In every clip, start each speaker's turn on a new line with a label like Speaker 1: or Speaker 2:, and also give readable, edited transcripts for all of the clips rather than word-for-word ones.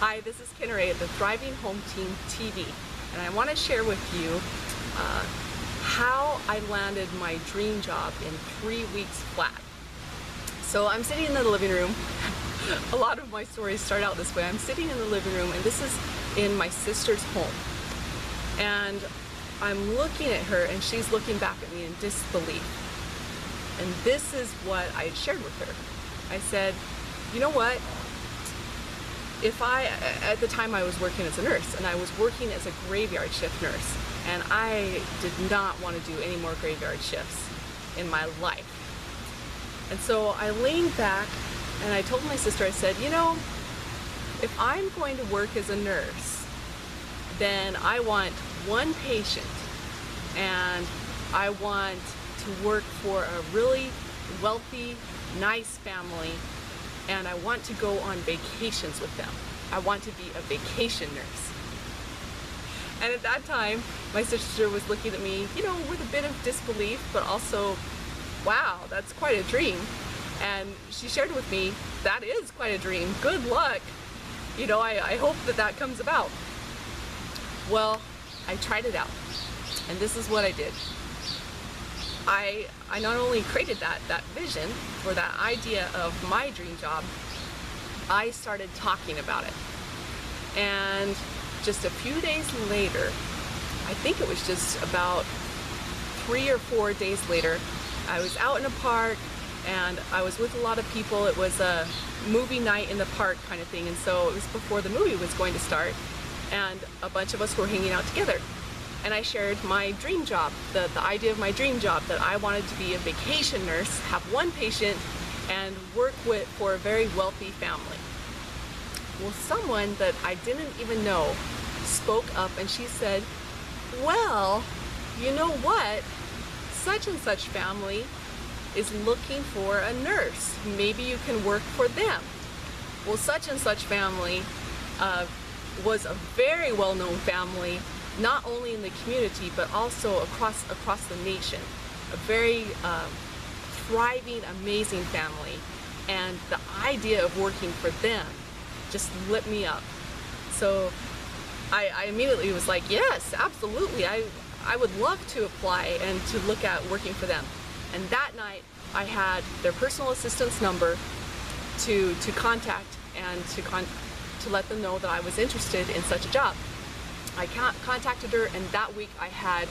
Speaker 1: Hi, this is Ken Ray at the Thriving Home Team TV, and I want to share with you how I landed my dream job in 3 weeks flat. So I'm sitting in the living room. A lot of my stories start out this way. I'm sitting in the living room, and this is in my sister's home. And I'm looking at her, and she's looking back at me in disbelief. And this is what I shared with her. I said, you know what? At the time I was working as a nurse, and I was working as a graveyard shift nurse, and I did not want to do any more graveyard shifts in my life. And so I leaned back and I told my sister, I said, you know, if I'm going to work as a nurse, then I want one patient, and I want to work for a really wealthy, nice family, and I want to go on vacations with them. I want to be a vacation nurse. And at that time, my sister was looking at me, you know, with a bit of disbelief, but also, wow, that's quite a dream. And she shared with me, that is quite a dream. Good luck. You know, I hope that comes about. Well, I tried it out, and this is what I did. I not only created that vision or that idea of my dream job, I started talking about it. And just a few days later, I think it was just about 3 or 4 days later, I was out in a park and I was with a lot of people. It was a movie night in the park kind of thing, and so it was before the movie was going to start, and a bunch of us were hanging out together. And I shared my dream job, the idea of my dream job, that I wanted to be a vacation nurse, have one patient, and work for a very wealthy family. Well, someone that I didn't even know spoke up, and she said, well, you know what? Such and such family is looking for a nurse. Maybe you can work for them. Well, such and such family was a very well-known family, not only in the community, but also across the nation. A very thriving, amazing family. And the idea of working for them just lit me up. So I immediately was like, yes, absolutely. I would love to apply and to look at working for them. And that night, I had their personal assistant's number to contact and to let them know that I was interested in such a job. I contacted her, and that week I had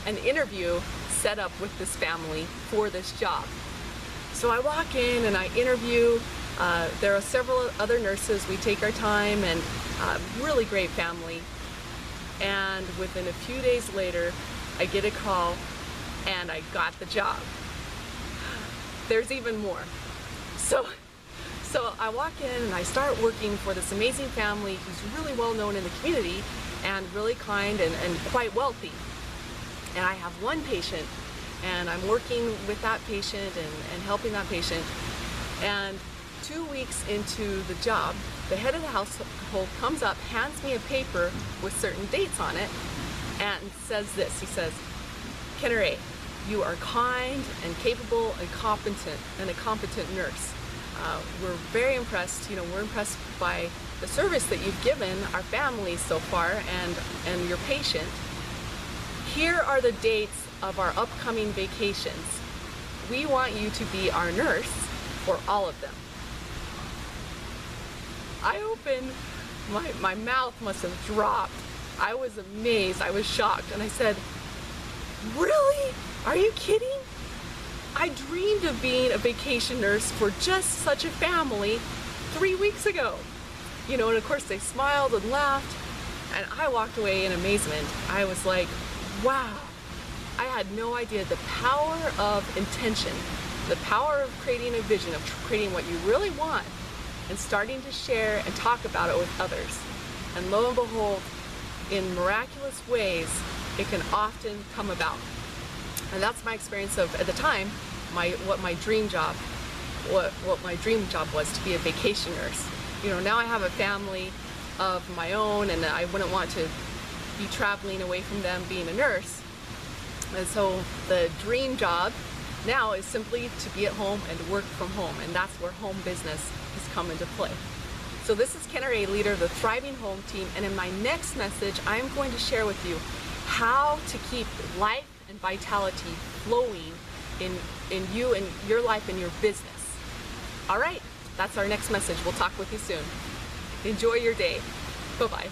Speaker 1: an interview set up with this family for this job. So I walk in and I interview. There are several other nurses. We take our time, and really great family. And within a few days later, I get a call and I got the job. There's even more. So I walk in and I start working for this amazing family who's really well known in the community and really kind and quite wealthy. And I have one patient, and I'm working with that patient and helping that patient. And 2 weeks into the job, the head of the household comes up, hands me a paper with certain dates on it, and says this. He says, Ken Ray, you are kind and capable and a competent nurse. We're very impressed. You know, we're impressed by the service that you've given our family so far and your patient. Here are the dates of our upcoming vacations. We want you to be our nurse for all of them. I opened, my mouth must have dropped. I was amazed, I was shocked, and I said, really? Are you kidding? I dreamed of being a vacation nurse for just such a family 3 weeks ago. You know, and of course they smiled and laughed, and I walked away in amazement. I was like, wow. I had no idea the power of intention, the power of creating a vision, of creating what you really want, and starting to share and talk about it with others. And lo and behold, in miraculous ways, it can often come about. And that's my experience of, at the time, what my dream job was, to be a vacation nurse. You know, now I have a family of my own, and I wouldn't want to be traveling away from them being a nurse. And so the dream job now is simply to be at home and work from home, and that's where home business has come into play. So this is Kenna Ray, leader of the Thriving Home Team, and in my next message, I'm going to share with you how to keep life and vitality flowing in you and your life and your business. All right, that's our next message. We'll talk with you soon. Enjoy your day. Bye-bye.